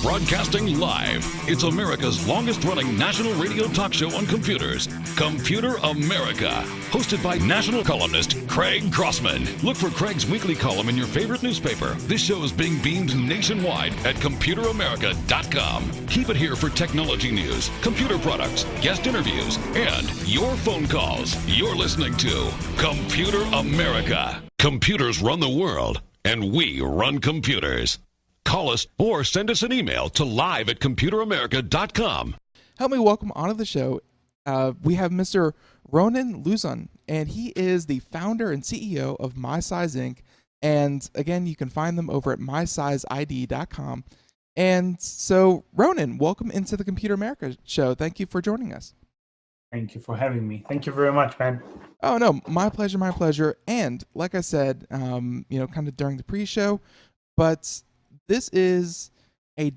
Broadcasting live. It's America's longest-running national radio talk show on computers, Computer America. Hosted by national columnist Craig Grossman. Look for Craig's weekly column in your favorite newspaper. This show is being beamed nationwide at ComputerAmerica.com. Keep it here for technology news, computer products, guest interviews, and your phone calls. You're listening to Computer America. Computers run the world, and we run computers. Call us or send us an email to live@ComputerAmerica.com. Help me welcome onto the show. We have Mr. Ronen Luzon, and he is the founder and CEO of MySize Inc. And again, you can find them over at mysizeid.com. And so, Ronen, welcome into the Computer America show. Thank you for joining us. Thank you for having me. Thank you very much, man. Oh, no, my pleasure, my pleasure. And like I said, kind of during the pre-show, but this is a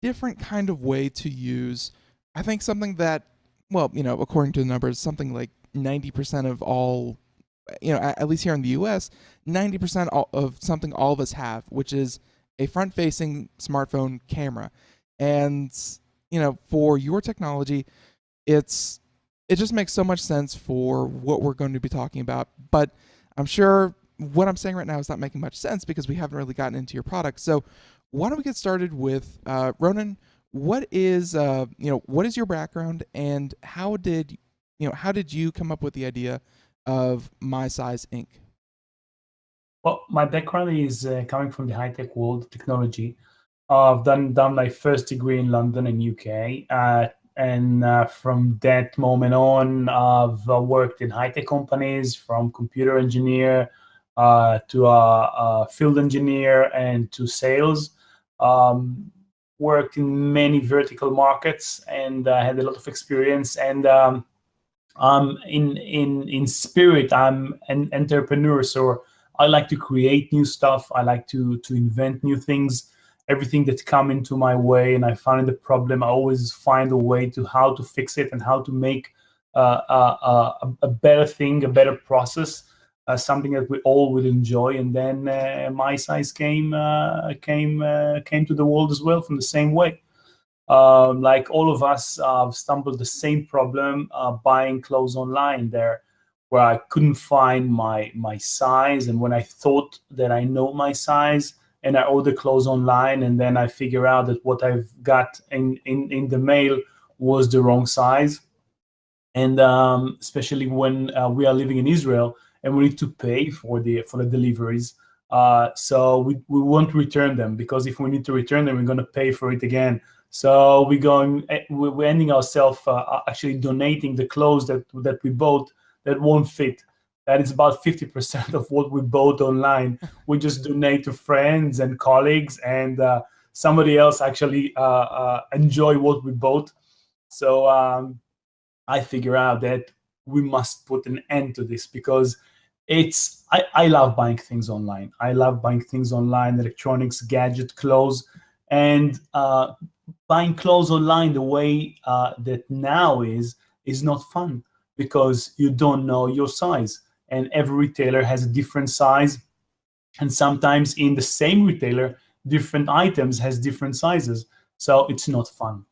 different kind of way to use, I think, something that, according to the numbers, something like 90% of all, at least here in the U.S., 90% of something all of us have, which is a front-facing smartphone camera. And, for your technology, it just makes so much sense for what we're going to be talking about. But I'm sure what I'm saying right now is not making much sense because we haven't really gotten into your product. So why don't we get started with Ronen? What is your background, and how did you come up with the idea of MySize Inc.? Well, my background is coming from the high-tech world, technology. I've done my first degree in London and UK, and from that moment on, I've worked in high-tech companies, from computer engineer to a field engineer and to sales. Worked in many vertical markets, and had a lot of experience. And in spirit, I'm an entrepreneur, so I like to create new stuff. I like to invent new things. Everything that come into my way, and I find the problem, I always find a way to how to fix it and how to make a better thing, a better process. Something that we all will enjoy. And then MySize came to the world as well from the same way. Like all of us stumbled the same problem buying clothes online there, where I couldn't find my size. And when I thought that I know my size, and I order clothes online, and then I figure out that what I've got in the mail was the wrong size. And especially when we are living in Israel, and we need to pay for the deliveries. So we won't return them, because if we need to return them, we're going to pay for it again. So we're ending ourselves actually donating the clothes that we bought that won't fit. That is about 50% of what we bought online. We just donate to friends and colleagues, and somebody else actually enjoy what we bought. So I figure out that we must put an end to this, because I love buying things online. I love buying things online, electronics, gadget, clothes, and buying clothes online the way that now is not fun, because you don't know your size, and every retailer has a different size, and sometimes in the same retailer, different items has different sizes, so it's not fun.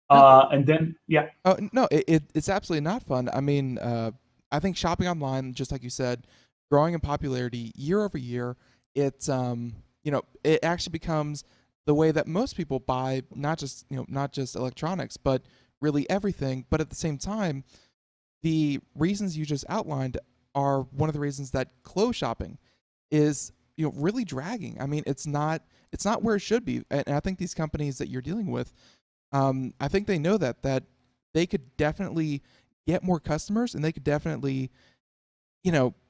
And then, yeah. Oh, no, it's absolutely not fun. I mean, I think shopping online, just like you said, growing in popularity year over year. It actually becomes the way that most people buy, not just electronics, but really everything. But at the same time, the reasons you just outlined are one of the reasons that clothes shopping is really dragging. I mean, it's not where it should be. And I think these companies that you're dealing with, I think they know that they could definitely get more customers, and they could definitely,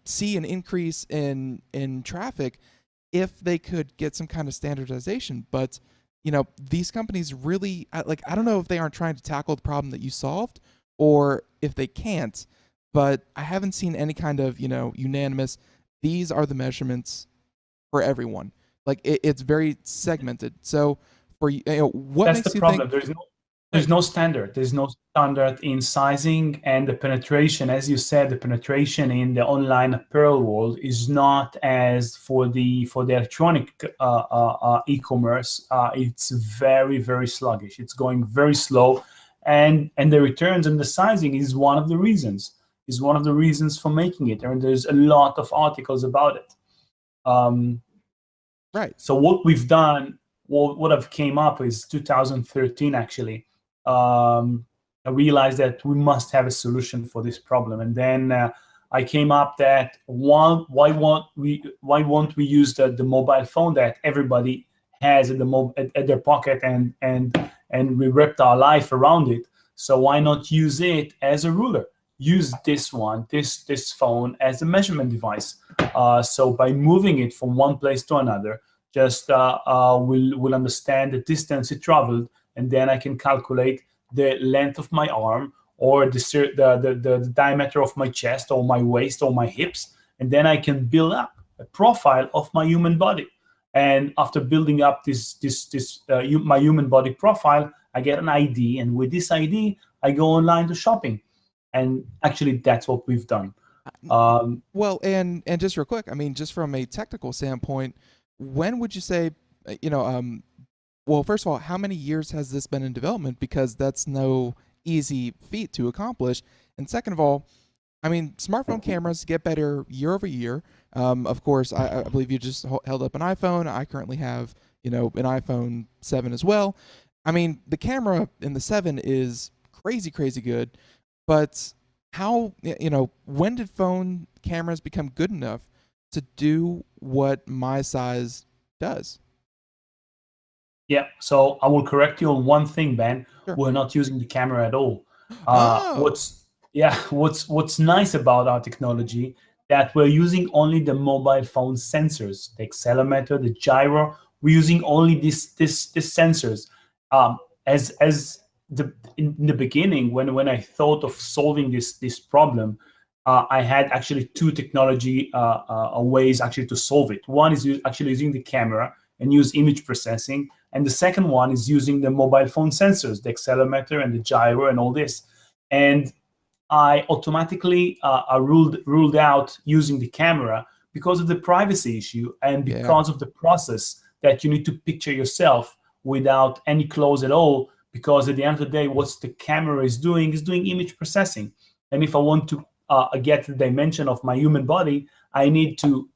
see an increase in traffic if they could get some kind of standardization. But, these companies really, I don't know if they aren't trying to tackle the problem that you solved, or if they can't, but I haven't seen any kind of, unanimous, these are the measurements for everyone. Like it's very segmented. So for what That's makes the you problem. think? There's no standard. There's no standard in sizing, and the penetration, as you said, the penetration in the online apparel world is not as for the electronic e-commerce. It's very, very sluggish. It's going very slow, and the returns and the sizing is one of the reasons. Is one of the reasons for making it, and there's a lot of articles about it. Right. So what we've done, what I've came up is 2013 actually. I realized that we must have a solution for this problem, and then I came up that why won't we use the mobile phone that everybody has at their pocket, and we wrapped our life around it. So why not use it as a ruler? Use this phone as a measurement device. So by moving it from one place to another, just we'll understand the distance it traveled, and then I can calculate the length of my arm, or the diameter of my chest, or my waist, or my hips, and then I can build up a profile of my human body. And after building up my human body profile, I get an ID, and with this ID, I go online to shopping. And actually, that's what we've done. Well, and just real quick, I mean, just from a technical standpoint, when would you say, well, first of all, how many years has this been in development? Because that's no easy feat to accomplish. And second of all, I mean, smartphone cameras get better year over year. Of course, I believe you just held up an iPhone. I currently have, an iPhone 7 as well. I mean, the camera in the 7 is crazy, crazy good. But how, when did phone cameras become good enough to do what my size does? Yeah, so I will correct you on one thing, Ben. Sure. We're not using the camera at all. Oh. What's nice about our technology that we're using only the mobile phone sensors, the accelerometer, the gyro. We're using only these sensors. In the beginning, when I thought of solving this problem, I had actually two technology ways actually to solve it. One is actually using the camera and use image processing, and the second one is using the mobile phone sensors, the accelerometer and the gyro and all this. And I automatically ruled out using the camera because of the privacy issue, and because of the process that you need to picture yourself without any clothes at all. Because at the end of the day, what the camera is doing image processing. And if I want to get the dimension of my human body, I need to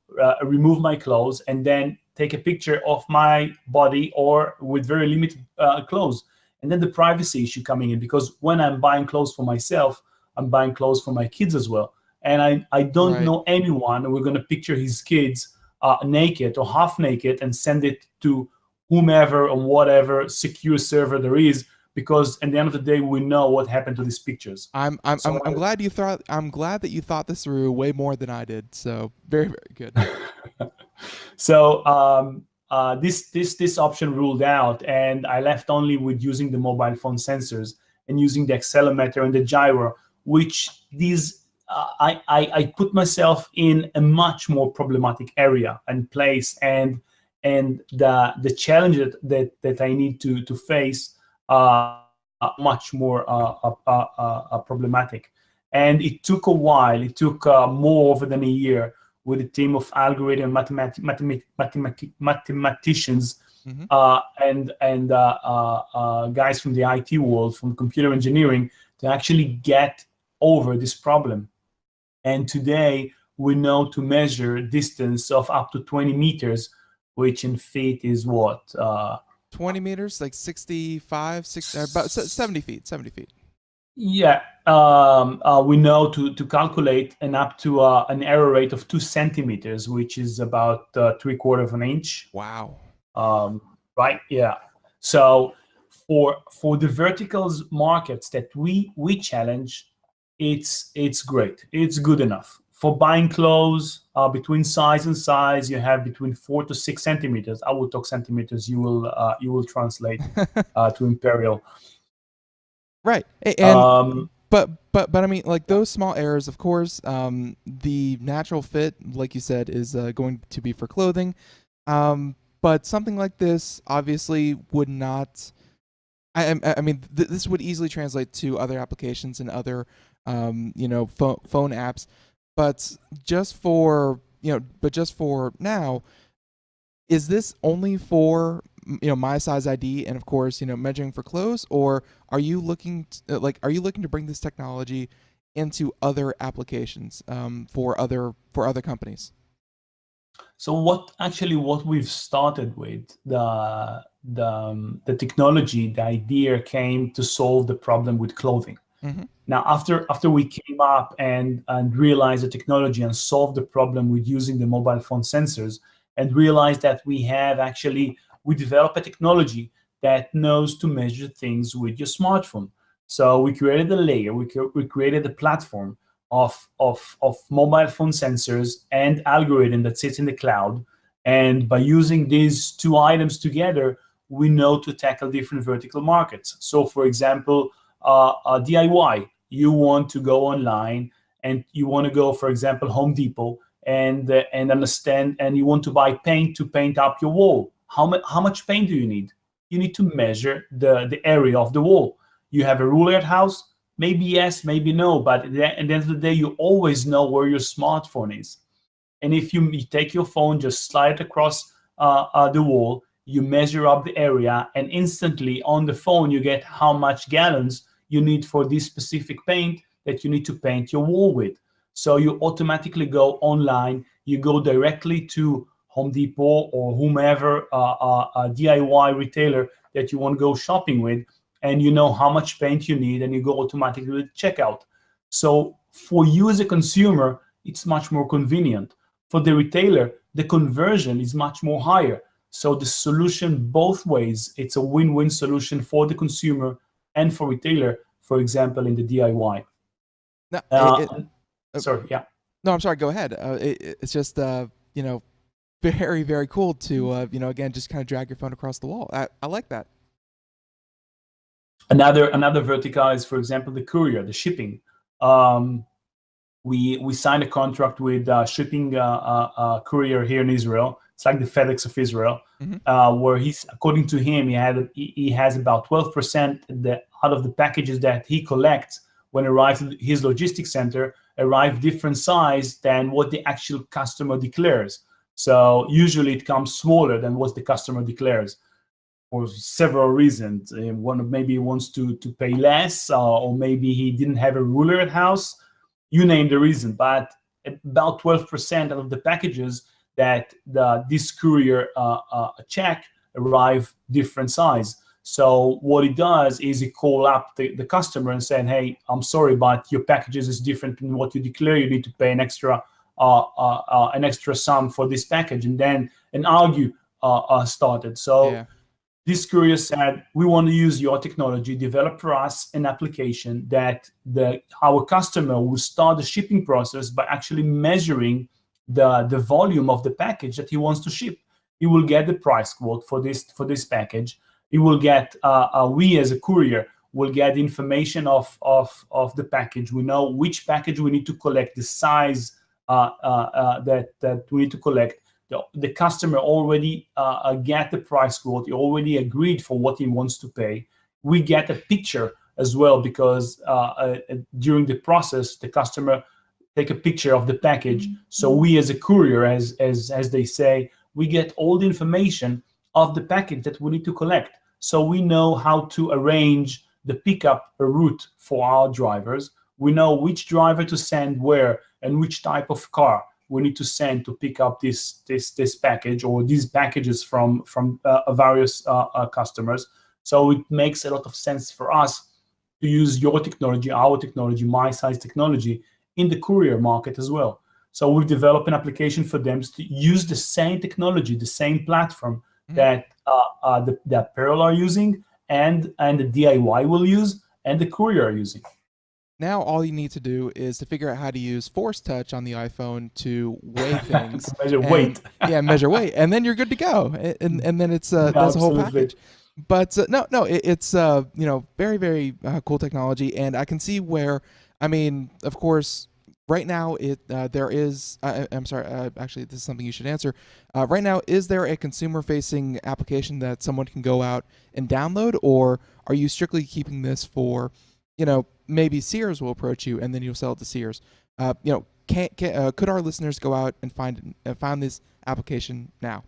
remove my clothes and then take a picture of my body, or with very limited clothes. And then the privacy issue coming in, because when I'm buying clothes for myself, I'm buying clothes for my kids as well. And I don't know anyone who are going to picture his kids naked or half naked and send it to whomever or whatever secure server there is, because at the end of the day, we know what happened to these pictures. I'm glad that you thought this through way more than I did. So very, very good. So this option ruled out, and I left only with using the mobile phone sensors and using the accelerometer and the gyro, which I put myself in a much more problematic area and place, and the challenge that I need to face much more problematic. And it took a while. It took more over than a year with a team of algorithm mathematicians and guys from the IT world, from computer engineering, to actually get over this problem. And today we know to measure distance of up to 20 meters, which in feet is what? 20 meters, like 65, about 70 feet. 70 feet. Yeah, we know to calculate and up to an error rate of 2 centimeters, which is about 3/4 of an inch. Wow. Right? Yeah. So for the verticals markets that we challenge, it's great. It's good enough. For buying clothes, between size and size, you have between 4 to 6 centimeters. I will talk centimeters. You will translate to imperial. Right. And but I mean, like those small errors, of course, the natural fit, like you said, is going to be for clothing. But something like this obviously would not. I mean, this would easily translate to other applications and other, phone apps, but just for now, is this only for my size ID and of course measuring for clothes, or are you looking to bring this technology into other applications for other companies? So what we've started with, the technology, the idea came to solve the problem with clothing. Mm-hmm. Now, after we came up and realized the technology and solved the problem with using the mobile phone sensors, and realized that we developed a technology that knows to measure things with your smartphone. So we created a layer, we created a platform of mobile phone sensors and algorithm that sits in the cloud. And by using these two items together, we know to tackle different vertical markets. So, for example, DIY, you want to go online and you want to go, for example, Home Depot and understand, and you want to buy paint to paint up your wall. How much paint do you need? You need to measure the area of the wall. You have a ruler at house? Maybe yes, maybe no, but at the end of the day, you always know where your smartphone is. And if you take your phone, just slide it across the wall, you measure up the area, and instantly on the phone, you get how much gallons you need for this specific paint that you need to paint your wall with. So you automatically go online, you go directly to Home Depot or whomever a DIY retailer that you want to go shopping with, and you know how much paint you need, and you go automatically to checkout. So for you as a consumer, it's much more convenient. For the retailer, the conversion is much more higher. So the solution both ways, it's a win-win solution for the consumer and for retailer, for example, in the DIY. No, Sorry, yeah. No, I'm sorry. Go ahead. It's just very, very cool to again just kind of drag your phone across the wall. I like that. Another vertical is, for example, the courier, the shipping. We signed a contract with shipping courier here in Israel. It's like the FedEx of Israel, where according to him, he has about 12% out of the packages that he collects when arrives at his logistics center arrive different size than what the actual customer declares. So usually it comes smaller than what the customer declares, for several reasons. Maybe he wants to pay less, or maybe he didn't have a ruler at house. You name the reason, but about 12% of the packages that this courier check arrive different size. So what he does is he call up the customer and said, "Hey, I'm sorry, but your packages is different than what you declare. You need to pay an extra sum for this package," and then an argue started. So. Yeah. This courier said, "We want to use your technology, develop for us an application that our customer will start the shipping process by actually measuring the volume of the package that he wants to ship. He will get the price quote for this package. He will get we as a courier will get information of the package. We know which package we need to collect, the size that we need to collect. The customer already get the price quote. He already agreed for what he wants to pay. We get a picture as well, because during the process, the customer take a picture of the package. So we as a courier, as they say, we get all the information of the package that we need to collect. So we know how to arrange the pickup route for our drivers. We know which driver to send where and which type of car we need to send to pick up this package or these packages from various customers. So it makes a lot of sense for us to use your technology, our technology, my size technology in the courier market as well. So we've developed an application for them to use the same technology, the same platform that the apparel are using and the DIY will use and the courier are using. Now all you need to do is to figure out how to use Force Touch on the iPhone to weigh things. Measure weight. Yeah, measure weight, and then you're good to go. And then it's there's a whole package. But it's very, very cool technology, and I can see where, I mean, of course, right now, there is. I'm sorry. Actually, this is something you should answer. Right now, is there a consumer-facing application that someone can go out and download, or are you strictly keeping this for, maybe Sears will approach you and then you'll sell it to Sears? Could our listeners go out and find this application now?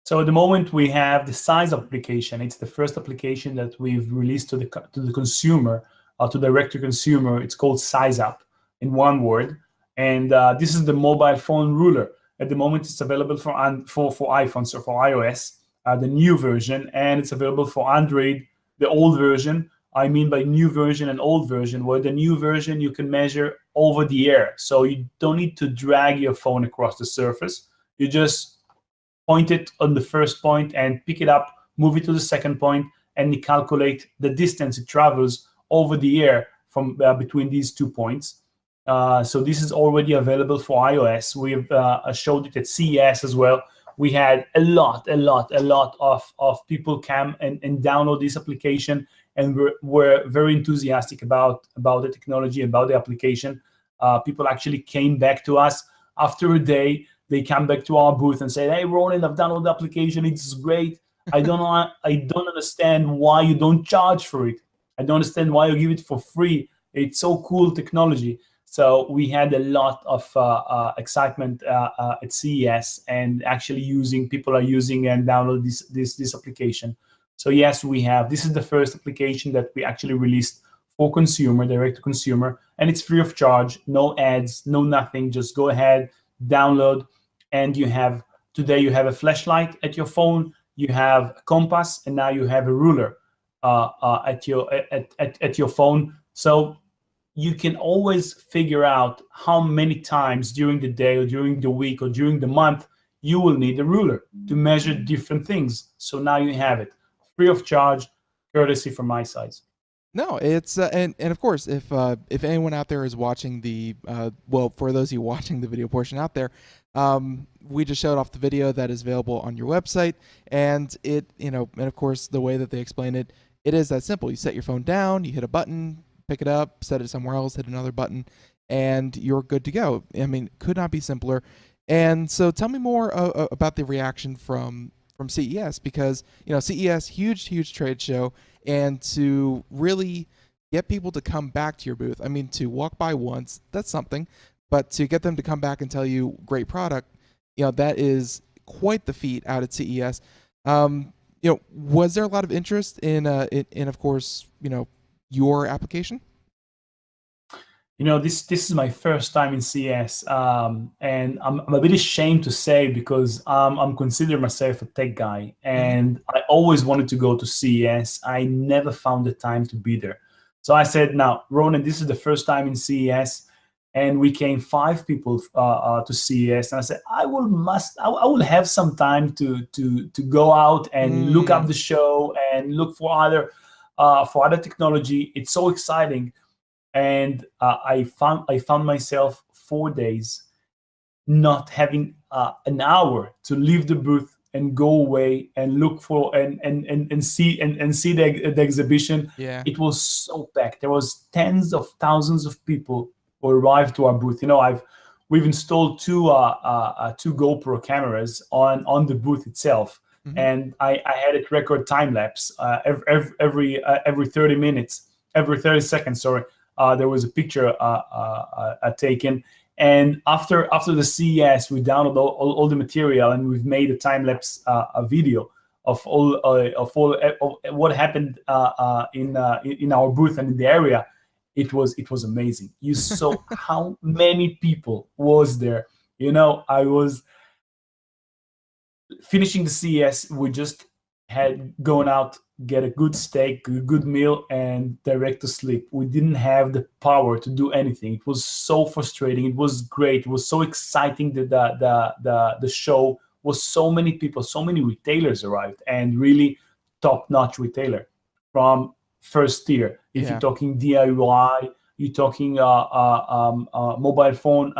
So at the moment we have the size application. It's the first application that we've released to the consumer, to direct to consumer. It's called Size Up, in one word, and this is the mobile phone ruler. At the moment, it's available for iPhones or for iOS, the new version, and it's available for Android, the old version. I mean by new version and old version, where the new version you can measure over the air, so you don't need to drag your phone across the surface. You just point it on the first point and pick it up, move it to the second point, and you calculate the distance it travels over the air from between these 2 points. So this is already available for iOS. We've showed it at CES as well. We had a lot of people come and download this application, and were very enthusiastic about the technology, about the application. People actually came back to us after a day. They come back to our booth and say, "Hey, Ronen, I've downloaded the application. It's great. I don't understand why you don't charge for it. I don't understand why you give it for free. It's so cool technology." So we had a lot of excitement at CES, and actually people are using and download this application. So yes, we have. This is the first application that we actually released for consumer, direct to consumer, and it's free of charge. No ads, no nothing. Just go ahead, download, and today you have a flashlight at your phone, you have a compass, and now you have a ruler at your phone. So you can always figure out how many times during the day or during the week or during the month you will need a ruler to measure different things. So now you have it free of charge, courtesy from my side. No, it's and of course, if anyone out there is watching for those of you watching the video portion out there, we just showed off the video that is available on your website, and and of course, the way that they explain it, it is that simple. You set your phone down, you hit a button, pick it up, set it somewhere else, hit another button, and you're good to go. I mean, could not be simpler. And so, tell me more about the reaction from CES, because CES, huge trade show. And to really get people to come back to your booth, I mean, to walk by once, that's something. But to get them to come back and tell you great product, that is quite the feat out at CES. Was there a lot of interest in of course, your application? This is my first time in CES, and I'm a bit ashamed to say, because I'm consider myself a tech guy, and I always wanted to go to CES. I never found the time to be there. So I said, "Now, Ronen, this is the first time in CES," and we came 5 people to CES, and I said, I will have some time to go out and look up the show and look for other technology. It's so exciting. And I found myself 4 days not having an hour to leave the booth and go away and look for and see the exhibition. Yeah. It was so packed. There was tens of thousands of people who arrived to our booth. We've installed two GoPro cameras on the booth itself, and I had it record time lapse every 30 minutes, every 30 seconds. Sorry. There was a picture taken, and after the CES, we downloaded all the material, and we've made a time lapse video of all what happened in our booth and in the area. It was amazing. You saw how many people was there. I was finishing the CES. We just had gone out, get a good steak, a good meal, and direct to sleep. We didn't have the power to do anything. It was so frustrating. It was great. It was so exciting that the show was so many people, so many retailers arrived, and really top-notch retailer from first tier. If you're talking DIY, you're talking mobile phone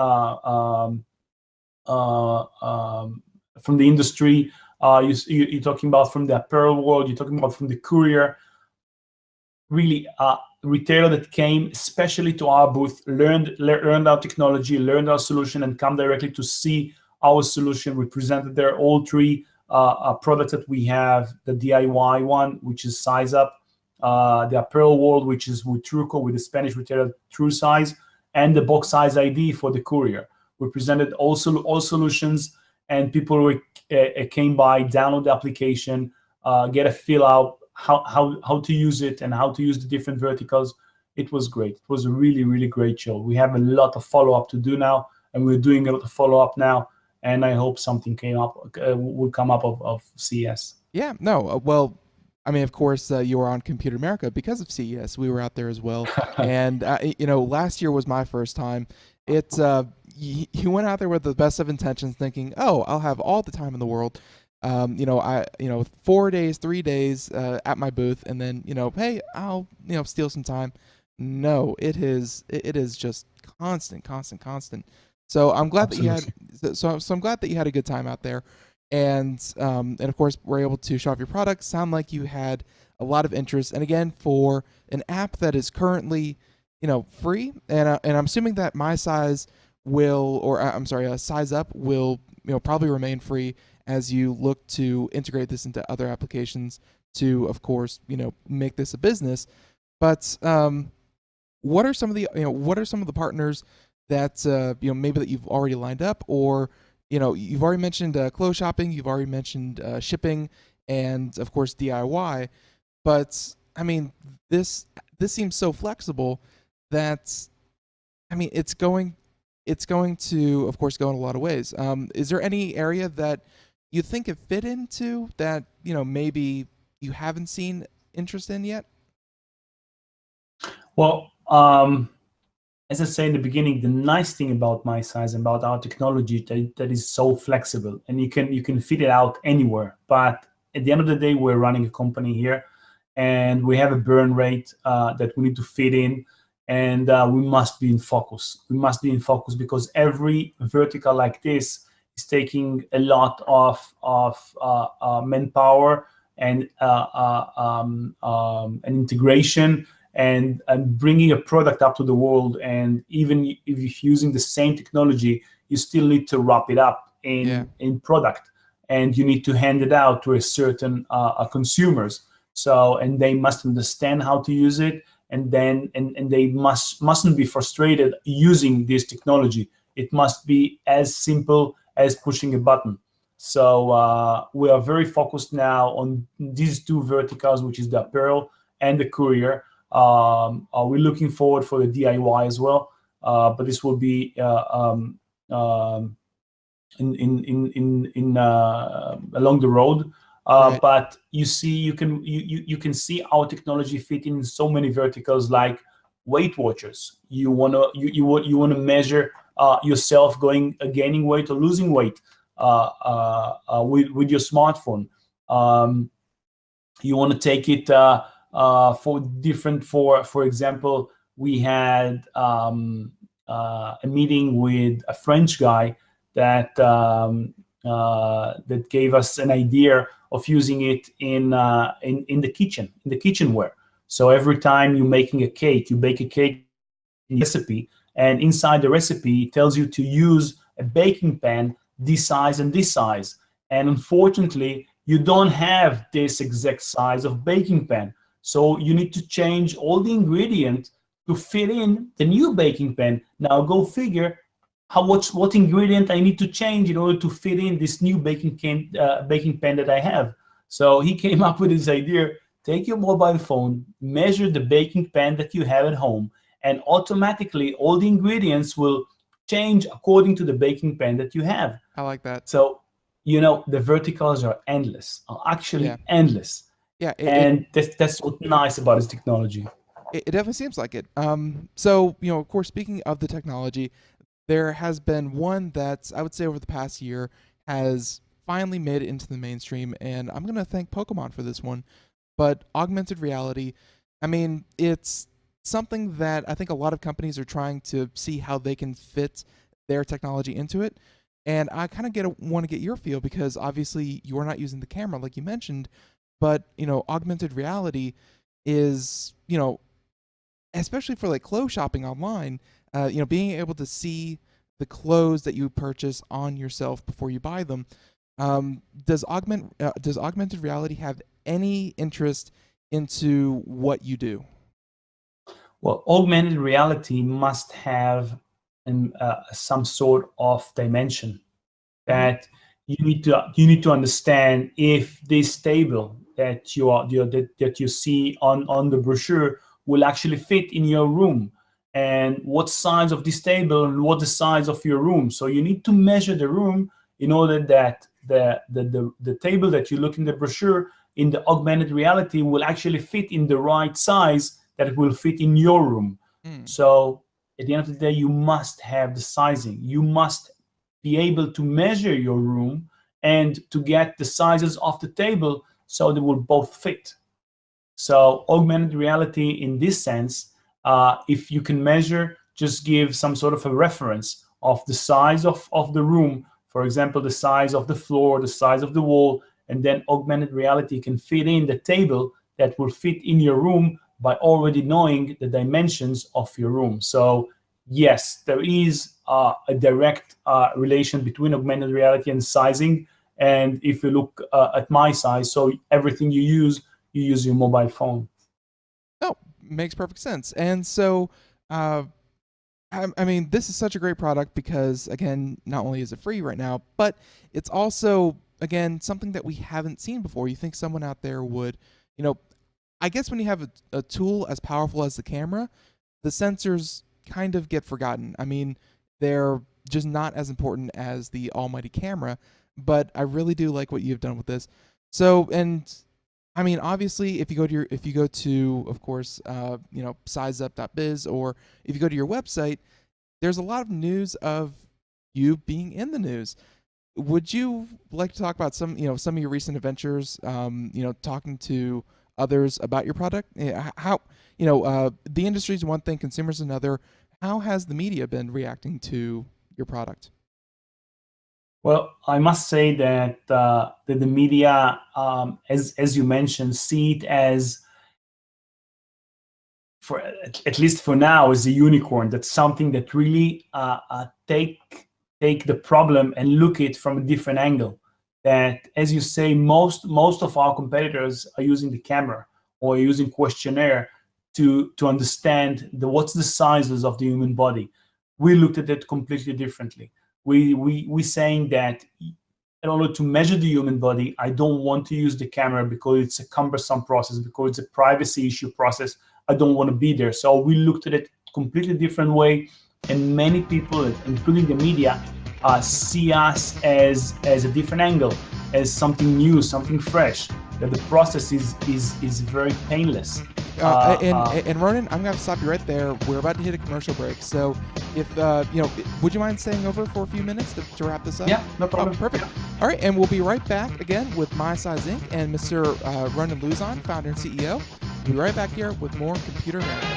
from the industry. You're talking about from the apparel world. You're talking about from the courier. Really retailer that came especially to our booth, learned our technology, learned our solution, and come directly to see our solution. We presented there all three products that we have: the DIY one, which is Size Up, the Apparel World, which is with Truco, with the Spanish retailer True Size, and the Box Size ID for the courier. We presented all solutions, and people came by, download the application, get a feel out how to use it and how to use the different verticals. It was great. It was a really, really great show. We have a lot of follow-up to do now, and we're doing a lot of follow-up now, and I hope something will come up of CES. Yeah, no, well, I mean, of course, you were on Computer America because of CES. We were out there as well, and last year was my first time. It's you went out there with the best of intentions, thinking, "Oh, I'll have all the time in the world." 4 days, 3 days at my booth, and then hey, I'll steal some time. No, it is just constant. So I'm glad Absolutely. that you had. So I'm glad that you had a good time out there, and of course we're able to show off your products. Sound like you had a lot of interest, and again, for an app that is currently free, and I'm assuming that My Size will, or I'm sorry, Size Up will probably remain free as you look to integrate this into other applications to, of course, make this a business. But what are some of the partners that maybe that you've already lined up, or you've already mentioned clothes shopping, you've already mentioned shipping, and of course DIY. But I mean, this seems so flexible that it's going to, of course, go in a lot of ways. Is there any area that you think it fit into that maybe you haven't seen interest in yet? Well, as I said in the beginning, the nice thing about My Size, about our technology, that is so flexible, and you can fit it out anywhere. But at the end of the day, we're running a company here, and we have a burn rate that we need to fit in, and we must be in focus. We must be in focus because every vertical like this is taking a lot of manpower and an integration and bringing a product up to the world. And even if you're using the same technology, you still need to wrap it up in product, and you need to hand it out to a certain consumers. So, and they must understand how to use it, and then and they mustn't be frustrated using this technology. It must be as simple as pushing a button. So we are very focused now on these two verticals, which is the apparel and the courier. We're looking forward for the DIY as well, but this will be along the road. Right. But you can see our technology fit in so many verticals, like Weight Watchers. You wanna measure yourself gaining weight or losing weight with your smartphone. You want to take it for example, we had a meeting with a French guy that gave us an idea of using it in the kitchenware. So every time you're making a cake, you bake a cake recipe, and inside the recipe it tells you to use a baking pan this size and this size. And unfortunately, you don't have this exact size of baking pan. So you need to change all the ingredients to fit in the new baking pan. Now go figure what ingredient I need to change in order to fit in this new baking pan that I have. So he came up with this idea: take your mobile phone, measure the baking pan that you have at home, and automatically all the ingredients will change according to the baking pan that you have. I like that. So, the verticals are actually endless. Yeah, And that's what's nice about this technology. it definitely seems like it. So, of course, speaking of the technology, there has been one that I would say over the past year has finally made it into the mainstream, and I'm going to thank Pokemon for this one. But augmented reality, I mean, it's something that I think a lot of companies are trying to see how they can fit their technology into it. And I kind of want to get your feel, because obviously you are not using the camera like you mentioned, but augmented reality is especially for like clothes shopping online, being able to see the clothes that you purchase on yourself before you buy them. Does augmented reality have any interest into what you do? Well, augmented reality must have some sort of dimension that you need to understand if this table that that you see on the brochure will actually fit in your room, and what size of this table and what the size of your room. So you need to measure the room in order that the table that you look in the brochure in the augmented reality will actually fit in the right size that it will fit in your room. So at the end of the day, you must have the sizing. You must be able to measure your room and to get the sizes of the table so they will both fit. So augmented reality in this sense, if you can measure, just give some sort of a reference of the size of the room, for example, the size of the floor, the size of the wall, and then augmented reality can fit in the table that will fit in your room by already knowing the dimensions of your room. So yes, there is a direct relation between augmented reality and sizing. And if you look at my size, so everything you use your mobile phone. Oh, makes perfect sense. And so, I mean, this is such a great product because, again, not only is it free right now, but it's also, again, something that we haven't seen before. You think someone out there would, I guess when you have a tool as powerful as the camera, the sensors kind of get forgotten. I mean, they're just not as important as the almighty camera, but I really do like what you've done with this. So, and I mean, obviously, if you go to, of course, sizeup.biz, or if you go to your website, there's a lot of news of you being in the news. Would you like to talk about some of your recent adventures? Talking to others about your product. How the industry is one thing, consumers another. How has the media been reacting to your product? Well, I must say that the media, as you mentioned, see it as, for at least for now, as a unicorn. That's something that really take the problem and look it from a different angle. That, as you say, most of our competitors are using the camera or using questionnaire to understand what's the sizes of the human body. We looked at it completely differently. We saying that in order to measure the human body, I don't want to use the camera because it's a cumbersome process, because it's a privacy issue process. I don't want to be there. So we looked at it completely different way, and many people, including the media, see us as a different angle, as something new, something fresh. That the process is very painless. And Ronen, I'm going to stop you right there. We're about to hit a commercial break. So if, would you mind staying over for a few minutes to wrap this up? Yeah, no problem. Oh, perfect. All right, and we'll be right back again with My Size Inc. and Mr. Ronen Luzon, founder and CEO. We'll be right back here with more Computer America.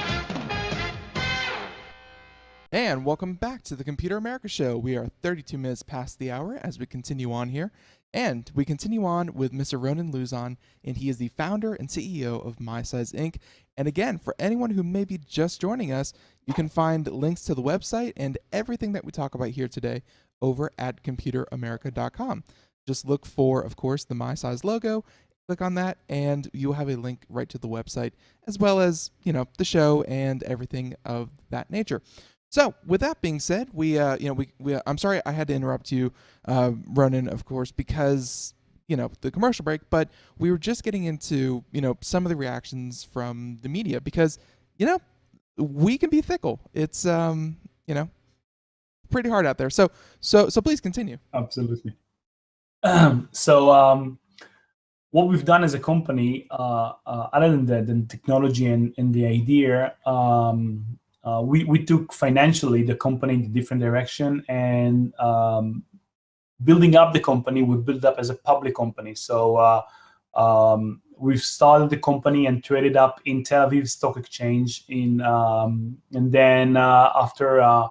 And welcome back to the Computer America Show. We are 32 minutes past the hour as we continue on here. And we continue on with Mr. Ronen Luzon, and he is the founder and CEO of My Size Inc. And again, for anyone who may be just joining us, you can find links to the website and everything that we talk about here today over at computeramerica.com. Just look for, of course, the My Size logo, click on that, and you'll have a link right to the website, as well as, the show and everything of that nature. So, with that being said, I'm sorry I had to interrupt you, Ronen, of course, because, the commercial break, but we were just getting into, some of the reactions from the media because, we can be fickle. It's, pretty hard out there. So please continue. Absolutely. What we've done as a company, other than the technology and the idea, we took financially the company in a different direction, and building up the company, we built up as a public company. So we've started the company and traded up in Tel Aviv Stock Exchange, and then after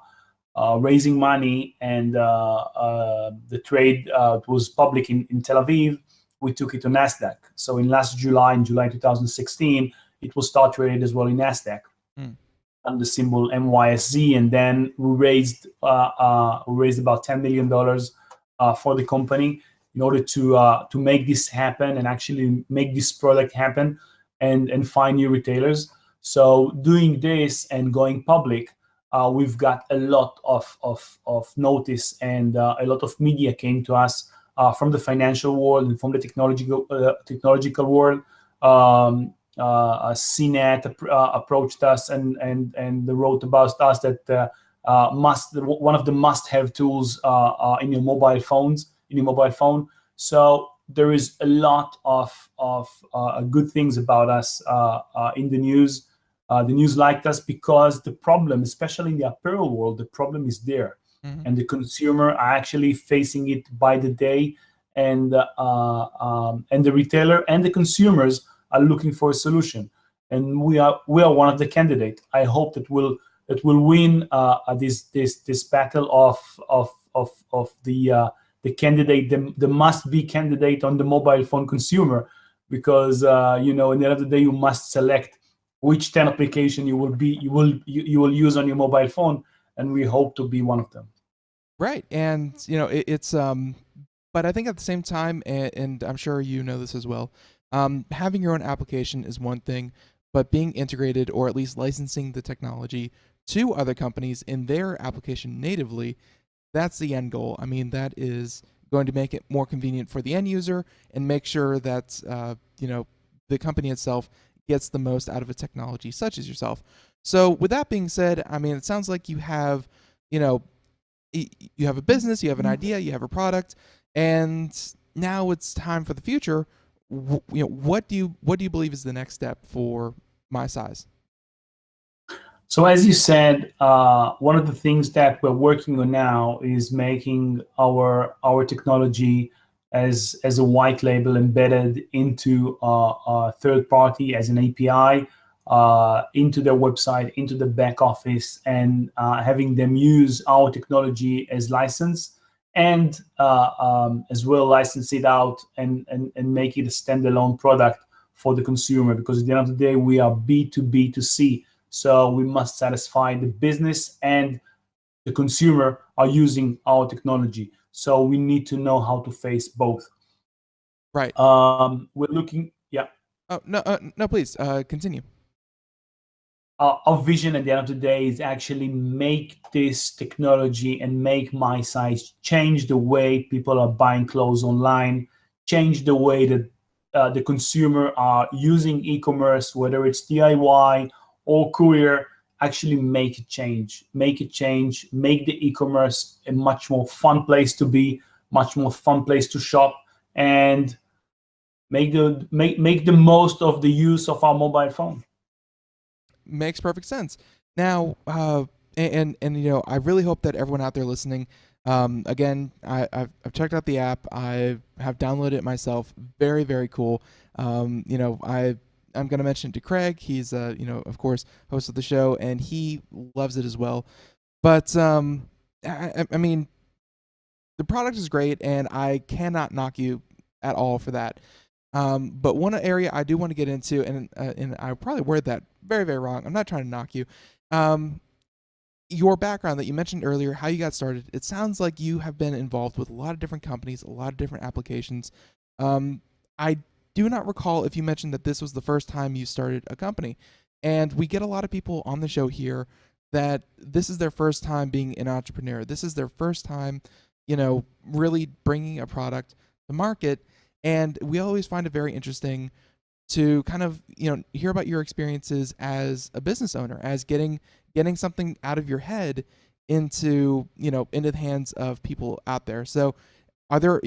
raising money and the trade was public in Tel Aviv, we took it to NASDAQ. So in July 2016, it will start traded as well in NASDAQ. under the symbol MYSZ, and then we raised about $10 million for the company in order to make this happen and actually make this product happen and find new retailers. So doing this and going public, we've got a lot of notice, and a lot of media came to us from the financial world and from the technological world. CNET approached us and wrote about us that one of the must-have tools in your mobile phone. So there is a lot of good things about us in the news. The news liked us because the problem, especially in the apparel world, the problem is there, and the consumer are actually facing it by the day, and the retailer and the consumers are looking for a solution, and we are one of the candidates. I hope that we'll win this battle of the candidate, the must-be candidate on the mobile phone consumer, because at the end of the day, you must select which 10 application you will use on your mobile phone, and we hope to be one of them. Right, and it's but I think at the same time, and I'm sure you know this as well, having your own application is one thing, but being integrated or at least licensing the technology to other companies in their application natively, that's the end goal. I mean, that is going to make it more convenient for the end user and make sure that the company itself gets the most out of a technology such as yourself. So with that being said, I mean, it sounds like you have, you have a business, you have an idea, you have a product, and now it's time for the future. What do you believe is the next step for My Size? So as you said, one of the things that we're working on now is making our technology as a white label embedded into a third party as an API into their website, into the back office, and having them use our technology as license, and as well license it out and make it a standalone product for the consumer, because at the end of the day, we are B2B2C. So we must satisfy the business and the consumer are using our technology. So we need to know how to face both. Right. We're looking, yeah. Oh, no, please continue. Our vision at the end of the day is actually make this technology and make My Size change the way people are buying clothes online, change the way that the consumer are using e-commerce, whether it's DIY or courier. Actually make it change, make the e-commerce a much more fun place to be, much more fun place to shop, and make the most of the use of our mobile phone. Makes perfect sense. Now, and I really hope that everyone out there listening, again, I've checked out the app. I have downloaded it myself. Very, very cool. I'm going to mention it to Craig. He's, of course, host of the show, and he loves it as well. But, I mean, the product is great, and I cannot knock you at all for that. But one area I do want to get into, and I probably worded that very, very wrong. I'm not trying to knock you. Your background that you mentioned earlier, how you got started, it sounds like you have been involved with a lot of different companies, a lot of different applications. I do not recall if you mentioned that this was the first time you started a company. And we get a lot of people on the show here that this is their first time being an entrepreneur. This is their first time, really bringing a product to market. And we always find it very interesting to kind of, hear about your experiences as a business owner, as getting something out of your head into the hands of people out there. So are there,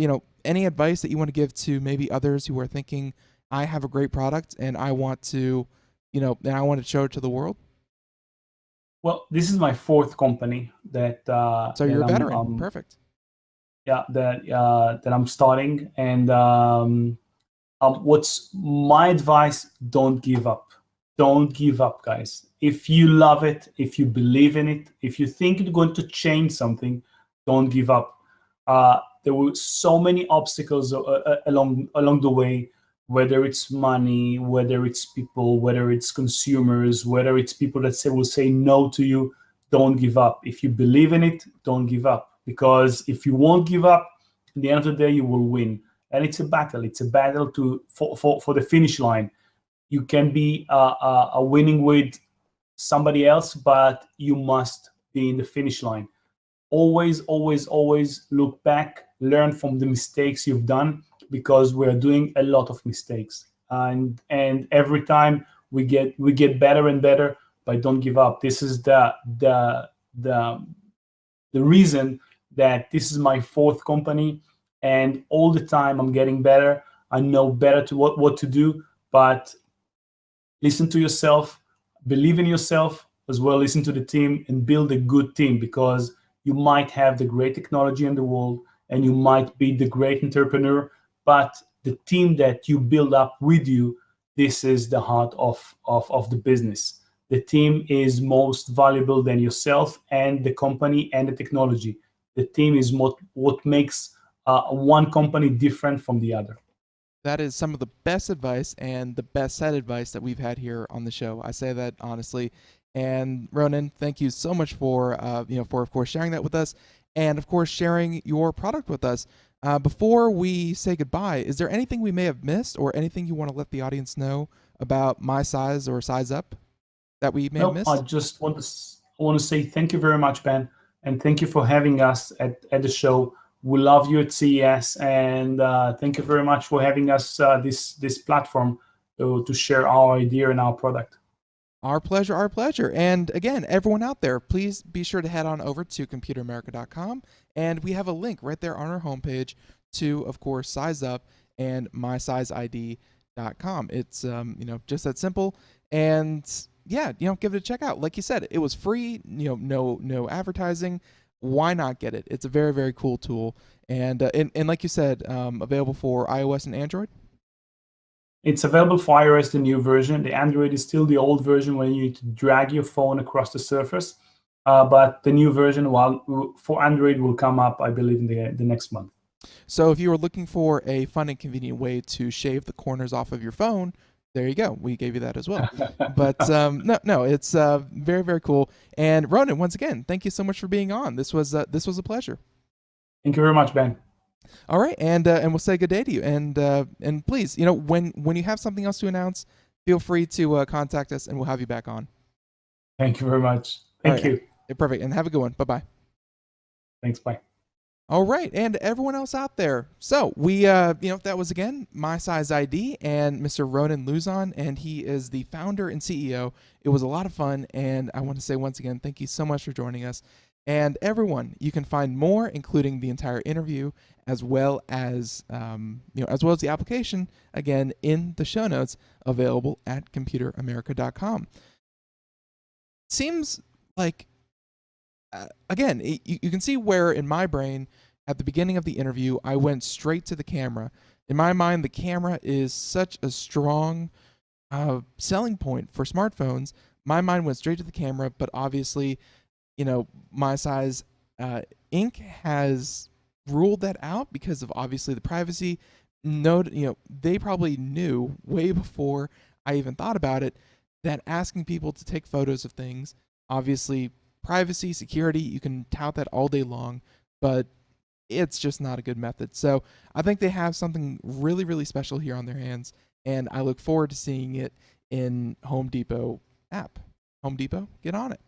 any advice that you want to give to maybe others who are thinking, I have a great product and I want to, and I want to show it to the world? Well, this is my fourth company that. So you're a veteran. Perfect. Yeah, that I'm starting, and what's my advice? Don't give up. Don't give up, guys. If you love it, if you believe in it, if you think it's going to change something, don't give up. There were so many obstacles along the way. whether it's money, whether it's people, whether it's consumers, whether it's people that will say no to you, don't give up. If you believe in it, don't give up. Because if you won't give up, at the end of the day, you will win. And it's a battle. It's a battle for the finish line. You can be winning with somebody else, but you must be in the finish line. Always, always, always look back, learn from the mistakes you've done, because we're doing a lot of mistakes. And every time we get better and better, but don't give up. This is the reason that this is my 4th company, and all the time I'm getting better. I know better to what to do, but listen to yourself, believe in yourself as well, listen to the team, and build a good team, because you might have the great technology in the world and you might be the great entrepreneur, but the team that you build up with you, this is the heart of the business. The team is most valuable than yourself and the company and the technology. The team is what makes one company different from the other. That is some of the best advice and the best set advice that we've had here on the show. I say that honestly. And Ronen, thank you so much for for of course sharing that with us, and of course sharing your product with us. Before we say goodbye, is there anything we may have missed, or anything you want to let the audience know about My Size or Size Up that we may have missed? I just want to say thank you very much, Ben, and thank you for having us at the show. We love you at CES, and thank you very much for having us this platform to share our idea and our product. Our pleasure, our pleasure. And again, everyone out there, please be sure to head on over to computeramerica.com, and we have a link right there on our homepage to, of course, Size Up and mysizeid.com. It's just that simple. And yeah, give it a check out. Like you said, it was free, no advertising. Why not get it? It's a very, very cool tool. And like you said, available for iOS and Android. It's available for iOS, the new version. The Android is still the old version where you need to drag your phone across the surface. But the new version for Android will come up, I believe, in the next month. So if you were looking for a fun and convenient way to shave the corners off of your phone, there you go. We gave you that as well. But no, it's very, very cool. And Ronen, once again, thank you so much for being on. This was a pleasure. Thank you very much, Ben. All right, and we'll say good day to you. And please, when you have something else to announce, feel free to contact us, and we'll have you back on. Thank you very much. Thank you. Perfect, and have a good one. Bye-bye. Thanks. Bye. All right, and everyone else out there. So we, that was again My Size ID and Mr. Ronen Luzon, and he is the founder and CEO. It was a lot of fun, and I want to say once again, thank you so much for joining us. And everyone, you can find more, including the entire interview, as well as the application, again in the show notes, available at computeramerica.com. Seems like, again, you can see where in my brain, at the beginning of the interview, I went straight to the camera. In my mind, the camera is such a strong selling point for smartphones. My mind went straight to the camera, but obviously, My Size Inc. has ruled that out because of obviously the privacy. They probably knew way before I even thought about it that asking people to take photos of things, obviously privacy, security, you can tout that all day long, but it's just not a good method. So I think they have something really, really special here on their hands, and I look forward to seeing it in Home Depot app. Home Depot, get on it.